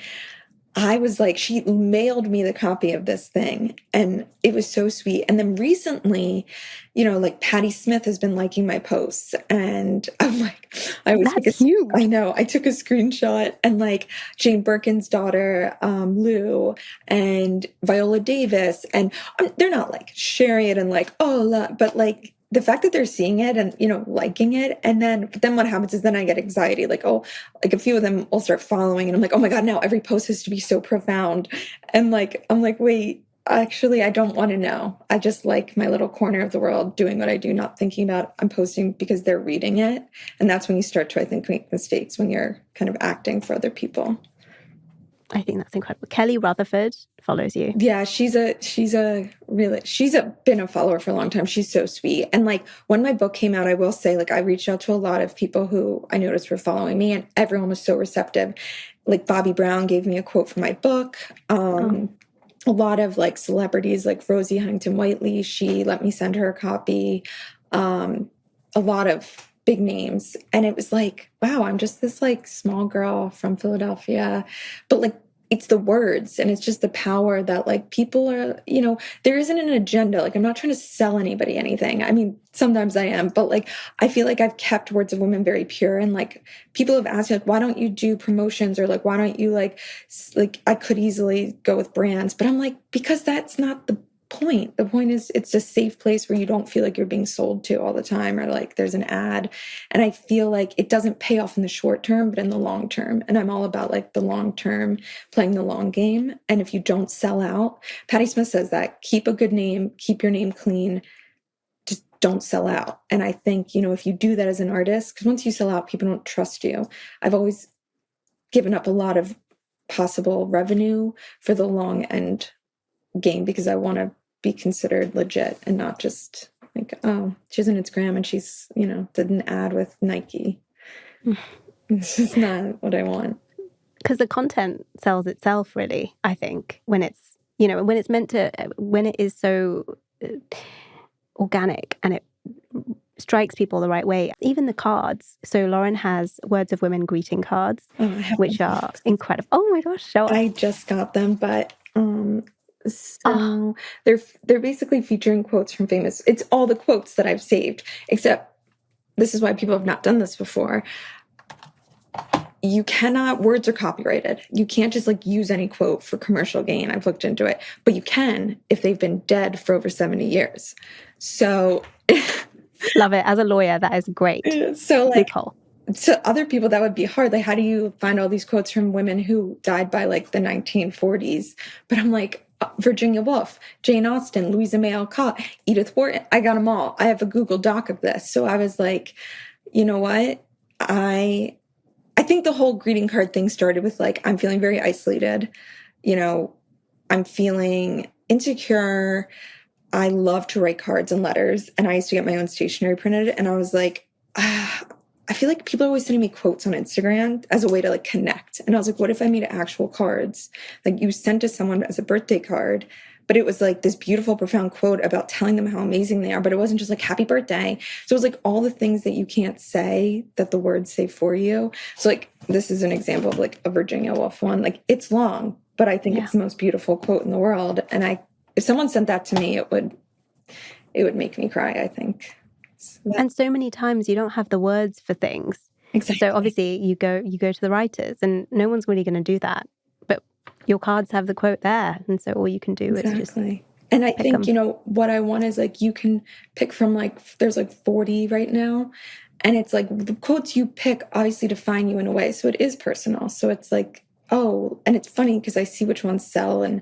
I was like, she mailed me the copy of this thing, and it was so sweet. And then recently, you know, like Patti Smith has been liking my posts, and I'm like, That's huge. I know, I took a screenshot, and like Jane Birkin's daughter, Lou, and Viola Davis, and they're not like sharing it and like, but like the fact that they're seeing it and, you know, liking it. And then what happens is then I get anxiety, like, oh, like a few of them will start following and I'm like, oh my God, now every post has to be so profound. And like, I'm like, wait, actually, I don't want to know. I just like my little corner of the world doing what I do, not thinking about I'm posting because they're reading it. And that's when you start to, I think, make mistakes, when you're kind of acting for other people. I think that's incredible. Kelly Rutherford follows you. Yeah, she's been a follower for a long time. She's so sweet. And like when my book came out, I will say, like, I reached out to a lot of people who I noticed were following me, and everyone was so receptive. Like Bobby Brown gave me a quote from my book. A lot of like celebrities, like Rosie Huntington-Whiteley, she let me send her a copy. A lot of big names. And it was like, wow, I'm just this like small girl from Philadelphia. But like, it's the words, and it's just the power that like people are, you know, there isn't an agenda. Like, I'm not trying to sell anybody anything. I mean, sometimes I am, but like, I feel like I've kept Words of Women very pure. And like, people have asked me, like, why don't you do promotions? Or like, why don't you like I could easily go with brands, but I'm like, because that's not the point. The point is it's a safe place where you don't feel like you're being sold to all the time, or like there's an ad. And I feel like it doesn't pay off in the short term, but in the long term. And I'm all about like the long term, playing the long game. And if you don't sell out, Patti Smith says that, keep a good name, keep your name clean, just don't sell out. And I think, you know, if you do that as an artist, because once you sell out, people don't trust you. I've always given up a lot of possible revenue for the long end game, because I want to be considered legit and not just like, oh, she's on Instagram and she's, you know, did an ad with Nike. This is not what I want. Because the content sells itself, really, I think, when it's, you know, when it's meant to, when it is so organic and it strikes people the right way. Even the cards. So Lauren has Words of Women greeting cards, which are incredible. Oh my gosh, show us. I just got them, but so they're basically featuring quotes from famous. It's all the quotes that I've saved, except this is why people have not done this before. You cannot, words are copyrighted. You can't just like use any quote for commercial gain. I've looked into it, but you can if they've been dead for over 70 years. So love it. As a lawyer, that is great. So like, loophole. To other people, that would be hard. Like, how do you find all these quotes from women who died by like the 1940s? But I'm like, Virginia Woolf, Jane Austen, Louisa May Alcott, Edith Wharton. I got them all. I have a Google Doc of this. So I was like, you know what? I think the whole greeting card thing started with like, I'm feeling very isolated. You know, I'm feeling insecure. I love to write cards and letters. And I used to get my own stationery printed. And I was like, I feel like people are always sending me quotes on Instagram as a way to like connect. And I was like, what if I made actual cards? Like you sent to someone as a birthday card, but it was like this beautiful, profound quote about telling them how amazing they are. But it wasn't just like happy birthday. So it was like all the things that you can't say that the words say for you. So like, this is an example of like a Virginia Woolf one. Like it's long, but I think it's the most beautiful quote in the world. And if someone sent that to me, it would make me cry, I think. And so many times you don't have the words for things. Exactly. So obviously you go to the writers, and no one's really going to do that. But your cards have the quote there, and so all you can do is just. And I think, you know, what I want is like, you can pick from like, there's like 40 right now. And it's like the quotes you pick obviously define you in a way. So it is personal. So it's like, oh, and it's funny because I see which ones sell, and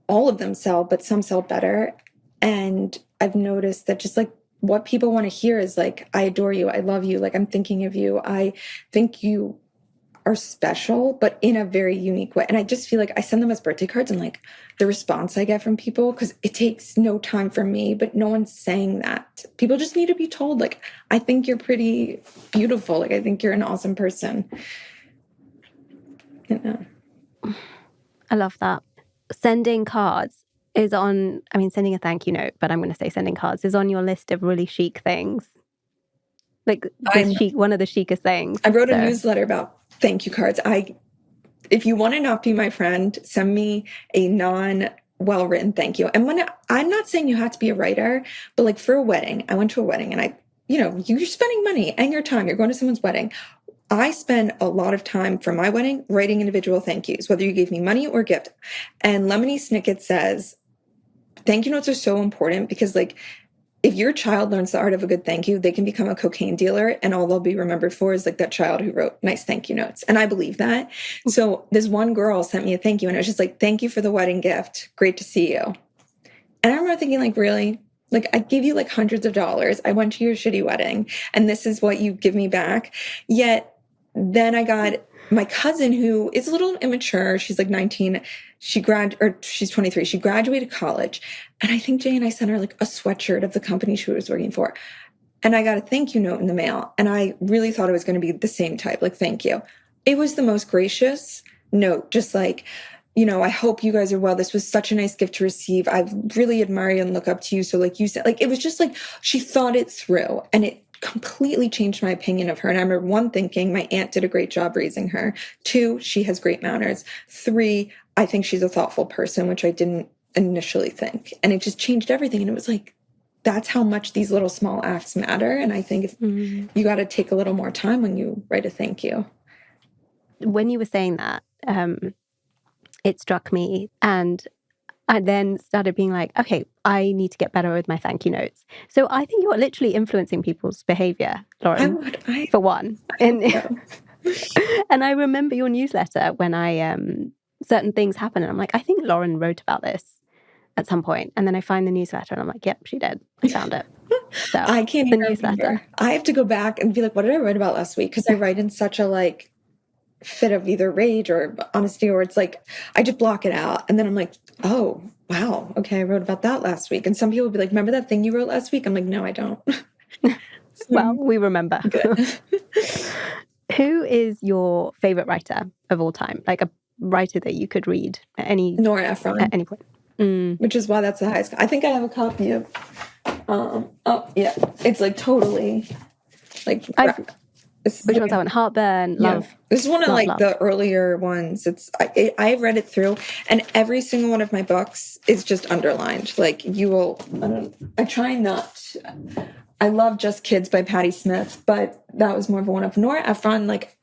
all of them sell, but some sell better. And I've noticed that just like what people want to hear is like, I adore you. I love you. Like, I'm thinking of you. I think you are special, but in a very unique way. And I just feel like I send them as birthday cards, and like the response I get from people, because it takes no time for me, but no one's saying that. People just need to be told, like, I think you're pretty beautiful. Like, I think you're an awesome person. You know? I love that. Sending cards is on, I mean, sending a thank you note, but I'm going to say sending cards is on your list of really chic things. Like chic, one of the chicest things. I wrote a newsletter about thank you cards. If you want to not be my friend, send me a well-written thank you. And I'm not saying you have to be a writer, but like for a wedding, I went to a wedding, and you're spending money and your time. You're going to someone's wedding. I spend a lot of time for my wedding writing individual thank yous, whether you gave me money or gift. And Lemony Snicket says, thank you notes are so important because, like, if your child learns the art of a good thank you, they can become a cocaine dealer, and all they'll be remembered for is like that child who wrote nice thank you notes. And I believe that. So this one girl sent me a thank you, and it was just like, thank you for the wedding gift. Great to see you. And I remember thinking, like, really? Like, I gave you like hundreds of dollars. I went to your shitty wedding, and this is what you give me back. Yet then I got my cousin, who is a little immature. She's like 19. She's 23. She graduated college. And I think Jay and I sent her like a sweatshirt of the company she was working for. And I got a thank you note in the mail. And I really thought it was going to be the same type, like, thank you. It was the most gracious note, just like, I hope you guys are well. This was such a nice gift to receive. I really admire you and look up to you. So like you said, like, it was just like, she thought it through, and it completely changed my opinion of her. And I remember, one, thinking my aunt did a great job raising her. 2, she has great manners. 3, I think she's a thoughtful person, which I didn't initially think. And it just changed everything. And it was like, that's how much these little small acts matter. And I think you got to take a little more time when you write a thank you. When you were saying that, it struck me, and I then started being like, okay, I need to get better with my thank you notes. So I think you are literally influencing people's behavior, Lauren, for one. And I remember your newsletter when certain things happen, and I'm like, I think Lauren wrote about this at some point. And then I find the newsletter, and I'm like, yep, she did. I found it. So I can't even remember. I have to go back and be like, what did I write about last week? Because I write in such a like fit of either rage or honesty, or it's like I just block it out, and then I'm like, oh wow, okay, I wrote about that last week. And some people will be like, remember that thing you wrote last week? I'm like, no, I don't. Well, we remember. Who is your favorite writer of all time? Like a writer that you could read at Nora Ephron, at any point. Which is why that's the highest. I think I have a copy of yeah, it's like totally like which one's that one? Heartburn, Love. Yeah. This is one of Love. the earlier ones. I've read it through, and every single one of my books is just underlined. Like, you will, I try not to, I love Just Kids by Patti Smith, but that was more of a one of Nora Ephron. Like,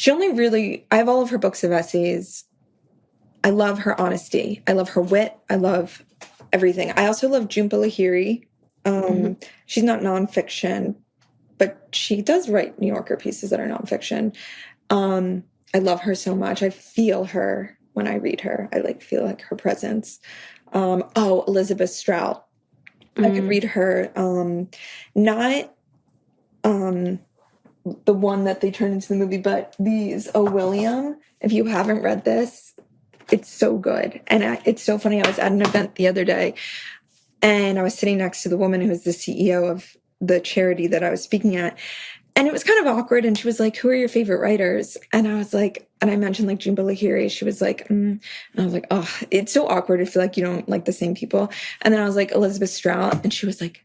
I have all of her books of essays. I love her honesty. I love her wit. I love everything. I also love Jhumpa Lahiri. She's not nonfiction, but she does write New Yorker pieces that are nonfiction. I love her so much. I feel her when I read her. I feel like her presence. Elizabeth Strout. I could read her. Not the one that they turned into the movie, but these. Oh, William. If you haven't read this, it's so good. And it's so funny. I was at an event the other day, and I was sitting next to the woman who was the CEO of the charity that I was speaking at. And it was kind of awkward. And she was like, who are your favorite writers? And I was like, and I mentioned like Jhumpa Lahiri. She was like, And I was like, oh, it's so awkward. I feel like you don't like the same people. And then I was like, Elizabeth Strout. And she was like,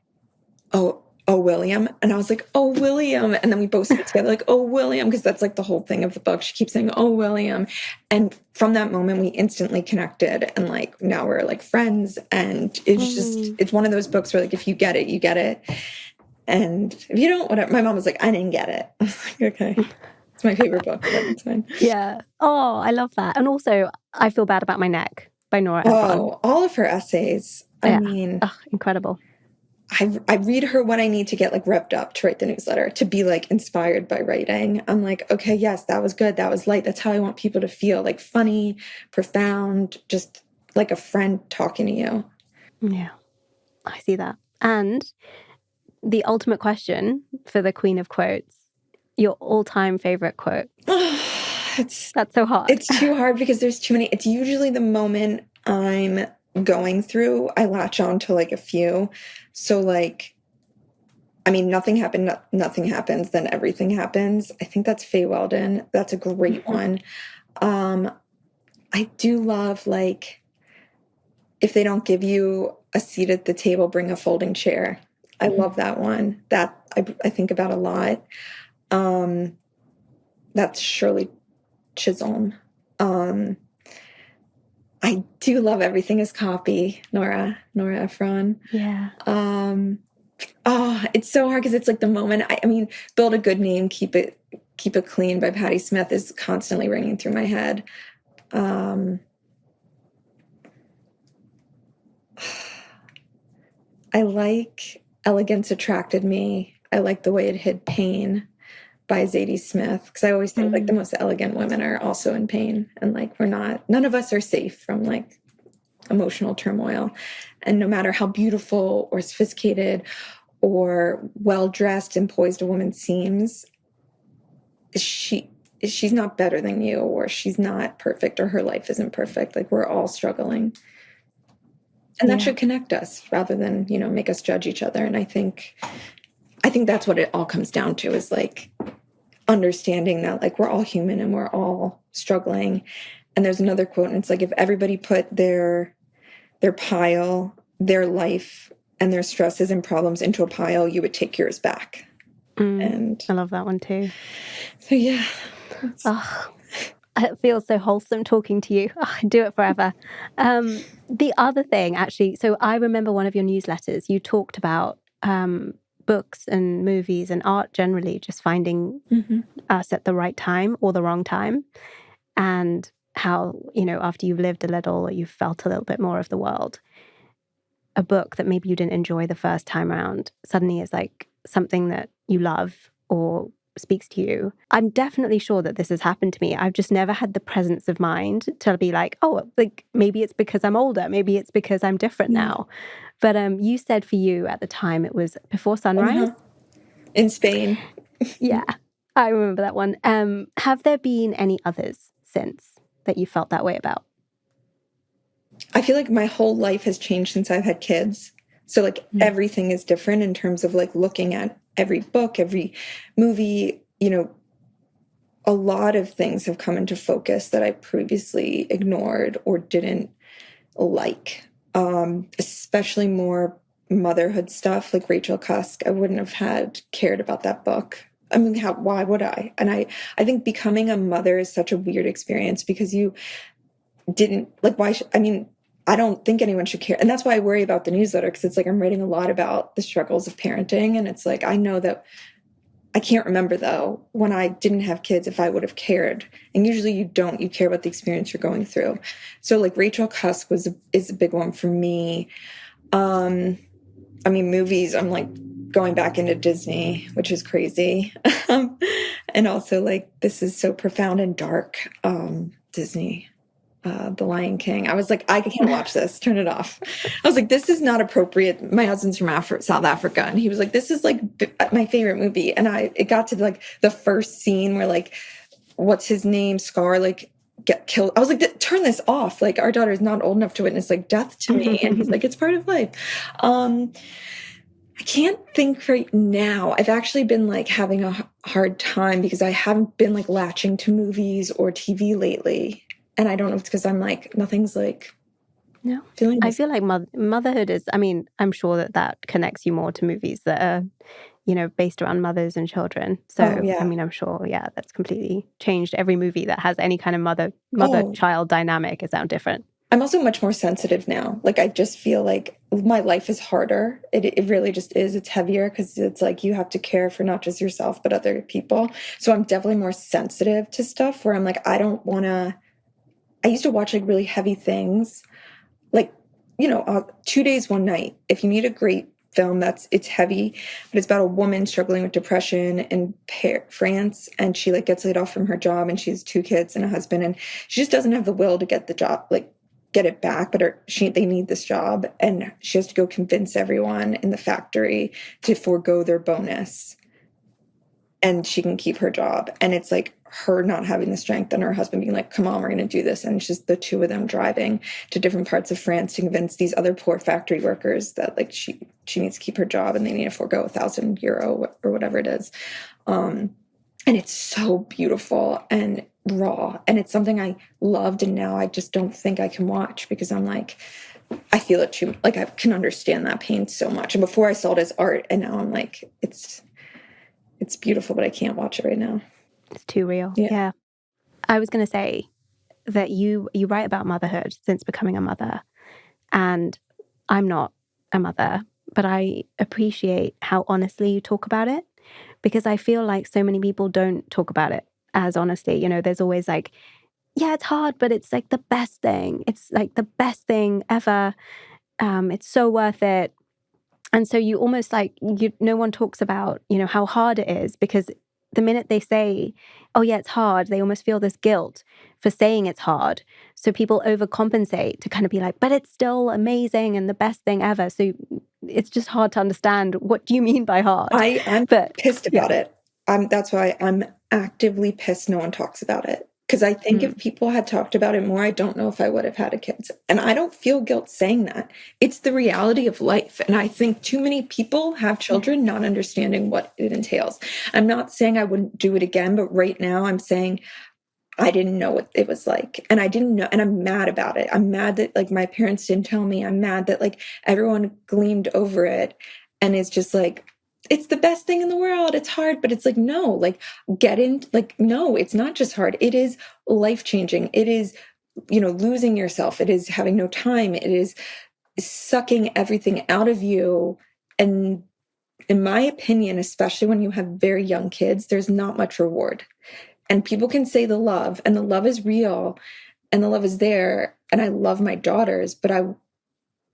oh, William. And I was like, oh, William. And then we both sit together like, oh, William. Because that's like the whole thing of the book. She keeps saying, oh, William. And from that moment, we instantly connected. And like, now we're like friends. And it's one of those books where like, if you get it, you get it. And if you don't, whatever. My mom was like, I didn't get it. I was like, okay. It's my favorite book, but it's fine. Yeah. Oh, I love that. And also, I Feel Bad About My Neck by Nora Ephron. Oh, all of her essays. I mean, incredible. I read her when I need to get like revved up to write the newsletter, to be like inspired by writing. I'm like, okay, yes, that was good. That was light. That's how I want people to feel, like funny, profound, just like a friend talking to you. Yeah, I see that. And the ultimate question for the Queen of Quotes, your all-time favorite quote. That's so hard. It's too hard because there's too many. It's usually the moment I'm going through, I latch on to like a few. So like, I mean, nothing happened, nothing happens, then everything happens. I think that's Faye Weldon. That's a great one. Um, I do love like, if they don't give you a seat at the table, bring a folding chair. I love that one. That I think about a lot. That's Shirley Chisholm. I do love Everything is Copy, Nora Ephron. Yeah. Oh, it's so hard because it's like the moment. I mean, Build a Good Name, Keep It Clean by Patti Smith is constantly ringing through my head. I like Elegance Attracted Me. I like The Way It Hid Pain by Zadie Smith, because I always think like the most elegant women are also in pain, and like none of us are safe from like emotional turmoil. And no matter how beautiful or sophisticated or well-dressed and poised a woman seems, she's not better than you, or she's not perfect, or her life isn't perfect. Like, we're all struggling. And that should connect us rather than, make us judge each other. And I think that's what it all comes down to, is like understanding that like we're all human and we're all struggling. And there's another quote, and it's like, if everybody put their pile, their life and their stresses and problems into a pile, you would take yours back. And I love that one too. So yeah. Oh, it feels so wholesome talking to you. Oh, I'd do it forever. The other thing, actually, so I remember one of your newsletters, you talked about books and movies and art generally just finding us at the right time or the wrong time. And how, after you've lived a little, or you've felt a little bit more of the world, a book that maybe you didn't enjoy the first time around suddenly is like something that you love or speaks to you. I'm definitely sure that this has happened to me. I've just never had the presence of mind to be like, oh, like maybe it's because I'm older. Maybe it's because I'm different now. But you said for you at the time it was Before Sunrise. In Spain. Yeah, I remember that one. Have there been any others since that you felt that way about? I feel like my whole life has changed since I've had kids. So like everything is different in terms of like looking at every book, every movie, a lot of things have come into focus that I previously ignored or didn't like. Especially more motherhood stuff, like Rachel Cusk. I wouldn't have cared about that book. I mean, why would I? And I think becoming a mother is such a weird experience, because you didn't like, I don't think anyone should care. And that's why I worry about the newsletter, because it's like I'm writing a lot about the struggles of parenting. And it's like, I know that I can't remember, though, when I didn't have kids, if I would have cared. And usually you don't. You care about the experience you're going through. So like Rachel Cusk is a big one for me. Movies, I'm like going back into Disney, which is crazy. And also like, this is so profound and dark. Disney. The Lion King. I was like, I can't watch this. Turn it off. I was like, this is not appropriate. My husband's from South Africa, and he was like, this is like my favorite movie. And it got to like the first scene where like, what's his name, Scar, like get killed. I was like, turn this off. Like, our daughter is not old enough to witness like death to me. And he's like, it's part of life. I can't think right now. I've actually been like having a hard time because I haven't been like latching to movies or TV lately. And I don't know if it's because I'm like, nothing's like, no. Feeling I feel like motherhood is, I'm sure that connects you more to movies that are, based around mothers and children. So, I'm sure, that's completely changed. Every movie that has any kind of mother-child dynamic is sound different. I'm also much more sensitive now. Like, I just feel like my life is harder. It really just is. It's heavier because it's like you have to care for not just yourself, but other people. So I'm definitely more sensitive to stuff where I'm like, I don't want to. I used to watch like really heavy things, like, 2 days, one night. If you need a great film, it's heavy, but it's about a woman struggling with depression in France, and she like gets laid off from her job, and she has 2 kids and a husband, and she just doesn't have the will to get the job, like get it back, but they need this job, and she has to go convince everyone in the factory to forego their bonus. and she can keep her job. And it's like her not having the strength and her husband being like, come on, we're going to do this. And it's just the two of them driving to different parts of France to convince these other poor factory workers that like she needs to keep her job and they need to forego €1,000 or whatever it is. And it's so beautiful and raw. And it's something I loved. And now I just don't think I can watch because I'm like, I feel it too. Like I can understand that pain so much. And before I saw it as art, and now I'm like, it's beautiful, but I can't watch it right now. It's too real. Yeah. Yeah. I was going to say that you write about motherhood since becoming a mother. And I'm not a mother, but I appreciate how honestly you talk about it, because I feel like so many people don't talk about it as honestly. You know, there's always like, yeah, it's hard, but it's like the best thing. It's like the best thing ever. It's so worth it. And so you almost like, no one talks about, you know, how hard it is, because the minute they say, oh yeah, it's hard, they almost feel this guilt for saying it's hard. So people overcompensate to kind of be like, but it's still amazing and the best thing ever. So it's just hard to understand, what do you mean by hard? I'm pissed about it. That's why I'm actively pissed no one talks about it. Because I think if people had talked about it more, I don't know if I would have had a kid. And I don't feel guilt saying that. It's the reality of life. And I think too many people have children not understanding what it entails. I'm not saying I wouldn't do it again, but right now I'm saying I didn't know what it was like. And I didn't know. And I'm mad about it. I'm mad that like my parents didn't tell me. I'm mad that like everyone gleamed over it. And it's just like, it's the best thing in the world. It's hard, but it's like, no, like no, it's not just hard. It is life-changing. It is, you know, losing yourself. It is having no time. It is sucking everything out of you. And in my opinion, especially when you have very young kids, there's not much reward. And people can say the love, and the love is real and the love is there. And I love my daughters, but I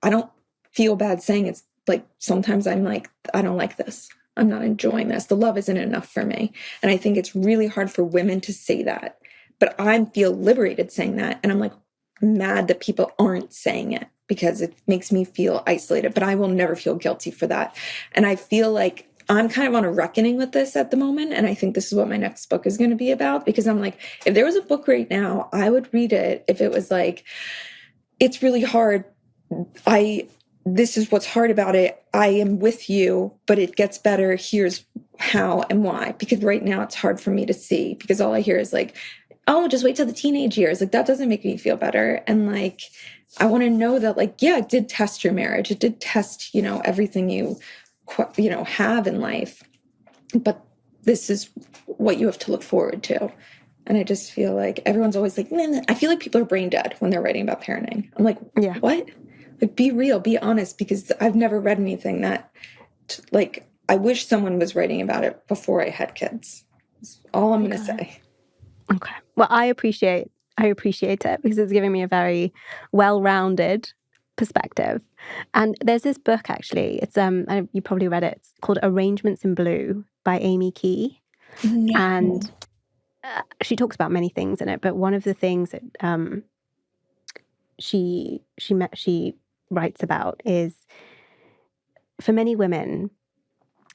don't feel bad saying it's like, sometimes I'm like, I don't like this. I'm not enjoying this. The love isn't enough for me. And I think it's really hard for women to say that, but I feel liberated saying that. And I'm like mad that people aren't saying it because it makes me feel isolated, but I will never feel guilty for that. And I feel like I'm kind of on a reckoning with this at the moment. And I think this is what my next book is going to be about, because I'm like, if there was a book right now, I would read it if it was like, it's really hard. This is what's hard about it. I am with you, but it gets better. Here's how and why. Because right now it's hard for me to see, because all I hear is like, oh, just wait till the teenage years. Like that doesn't make me feel better. And like, I want to know that like, yeah, it did test your marriage. It did test, you know, everything you have in life, but this is what you have to look forward to. And I just feel like everyone's always like, man, I feel like people are brain dead when they're writing about parenting. I'm like, yeah, what? Like, be real, be honest, because I've never read anything that, like, I wish someone was writing about it before I had kids. That's all I'm going to say. Okay. Well, I appreciate it because it's giving me a very well-rounded perspective. And there's this book, actually. It's you probably read it. It's called Arrangements in Blue by Amy Key. No. And she talks about many things in it, but one of the things that she writes about is, for many women,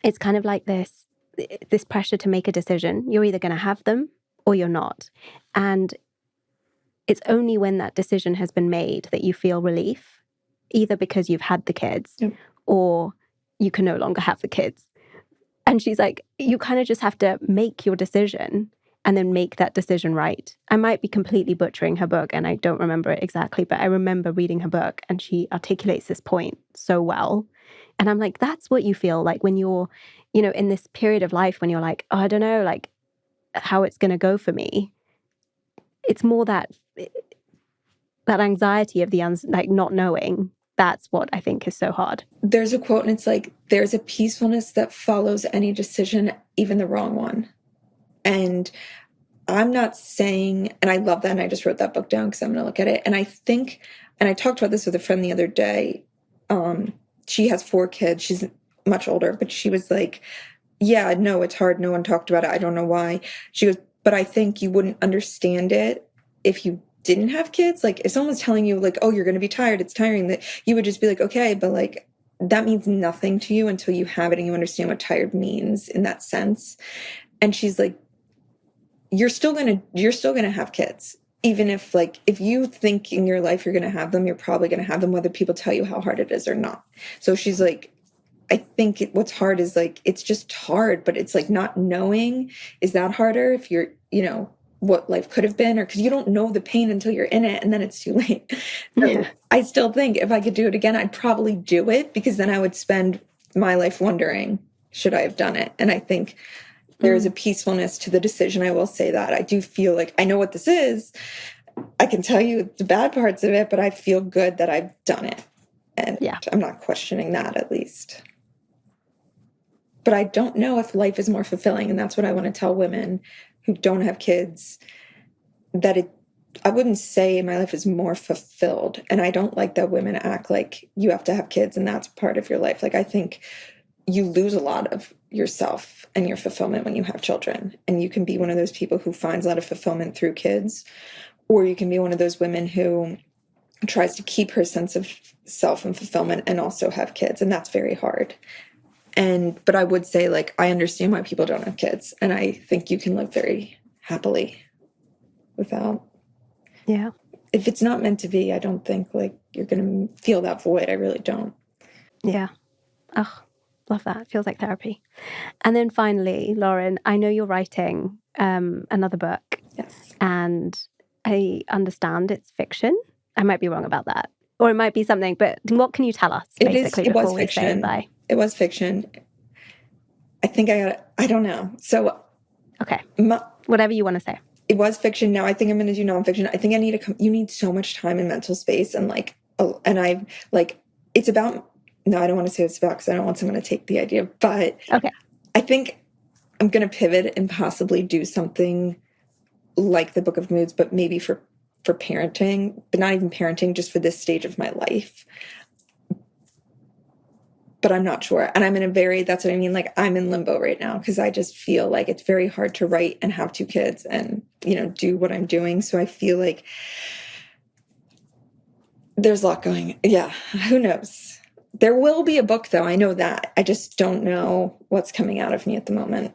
it's kind of like this pressure to make a decision. You're either going to have them or you're not. And it's only when that decision has been made that you feel relief, either because you've had the kids or you can no longer have the kids. And she's like, you kind of just have to make your decision and then make that decision right. I might be completely butchering her book and I don't remember it exactly, but I remember reading her book and she articulates this point so well. And I'm like, that's what you feel like when you're, you know, in this period of life when you're like, oh, I don't know, like how it's going to go for me. It's more that anxiety of the like not knowing. That's what I think is so hard. There's a quote and it's like, there's a peacefulness that follows any decision, even the wrong one. And I'm not saying, and I love that, and I just wrote that book down because I'm going to look at it. And I think, and I talked about this with a friend the other day. She has 4 kids. She's much older, but she was like, yeah, no, it's hard. No one talked about it. I don't know why. She goes, but I think you wouldn't understand it if you didn't have kids. Like if someone's telling you like, oh, you're going to be tired, it's tiring, that you would just be like, okay, but like that means nothing to you until you have it and you understand what tired means in that sense. And she's like, you're still gonna have kids. Even if like, if you think in your life you're gonna have them, you're probably gonna have them, whether people tell you how hard it is or not. So she's like, I think what's hard is like, it's just hard, but it's like not knowing, is that harder if you're, you know, what life could have been, or because you don't know the pain until you're in it and then it's too late. So Yeah. I still think if I could do it again, I'd probably do it, because then I would spend my life wondering, should I have done it? And I think there is a peacefulness to the decision. I will say that. I do feel like I know what this is. I can tell you the bad parts of it, but I feel good that I've done it. And Yeah. I'm not questioning that, at least. But I don't know if life is more fulfilling. And that's what I want to tell women who don't have kids, that I wouldn't say my life is more fulfilled. And I don't like that women act like you have to have kids and that's part of your life. Like, I think you lose a lot of yourself and your fulfillment when you have children. And you can be one of those people who finds a lot of fulfillment through kids, or you can be one of those women who tries to keep her sense of self and fulfillment and also have kids. And that's very hard. But I would say, like, I understand why people don't have kids. And I think you can live very happily without. Yeah. If it's not meant to be, I don't think like you're going to feel that void. I really don't. Yeah. Oh, love that. It feels like therapy. And then finally, Lauren, I know you're writing another book. Yes. And I understand it's fiction. I might be wrong about that. Or it might be something, but what can you tell us, basically, It was before we say fiction. goodbye? It was fiction. I think I don't know. So. Okay. Whatever you want to say. It was fiction. Now I think I'm going to do nonfiction. I think I need you need so much time and mental space. And like, it's about, no, I don't want to say what it's about because I don't want someone to take the idea, but okay. I think I'm going to pivot and possibly do something like the Book of Moods, but maybe for parenting, but not even parenting, just for this stage of my life. But I'm not sure. And that's what I mean. Like, I'm in limbo right now because I just feel like it's very hard to write and have two kids and, you know, do what I'm doing. So I feel like there's a lot going. Yeah. Who knows? There will be a book though. I know that. I just don't know what's coming out of me at the moment.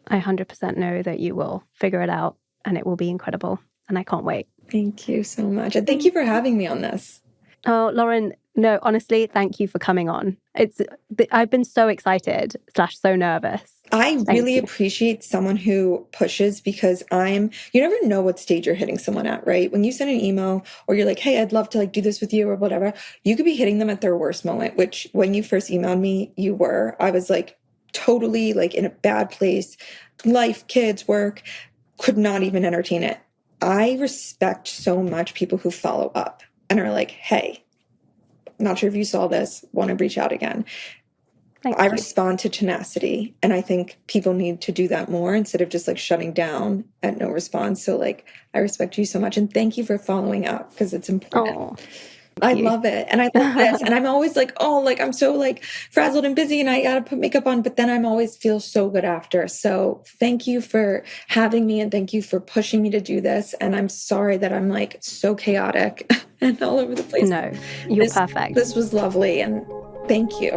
I 100% know that you will figure it out and it will be incredible. And I can't wait. Thank you so much. And thank you for having me on this. Oh, Lauren, no, honestly, thank you for coming on. I've been so excited / so nervous. I really appreciate someone who pushes, because you never know what stage you're hitting someone at, right? When you send an email or you're like, hey, I'd love to like do this with you or whatever, you could be hitting them at their worst moment, which when you first emailed me, you were. I was like totally like in a bad place, life, kids, work, could not even entertain it. I respect so much people who follow up and are like, hey, not sure if you saw this, want to reach out again. I respond to tenacity, and I think people need to do that more instead of just like shutting down at no response. So like, I respect you so much, and thank you for following up because it's important. Oh, I love it. And I love this. And I'm always like, oh, like I'm so like frazzled and busy and I got to put makeup on, but then I'm always feel so good after. So thank you for having me and thank you for pushing me to do this. And I'm sorry that I'm like so chaotic and all over the place. No, you're perfect. This was lovely. And thank you.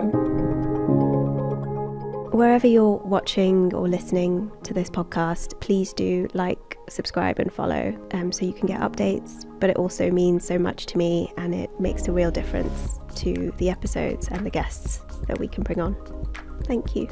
Wherever you're watching or listening to this podcast, please do like, subscribe and follow so you can get updates. But it also means so much to me and it makes a real difference to the episodes and the guests that we can bring on. Thank you.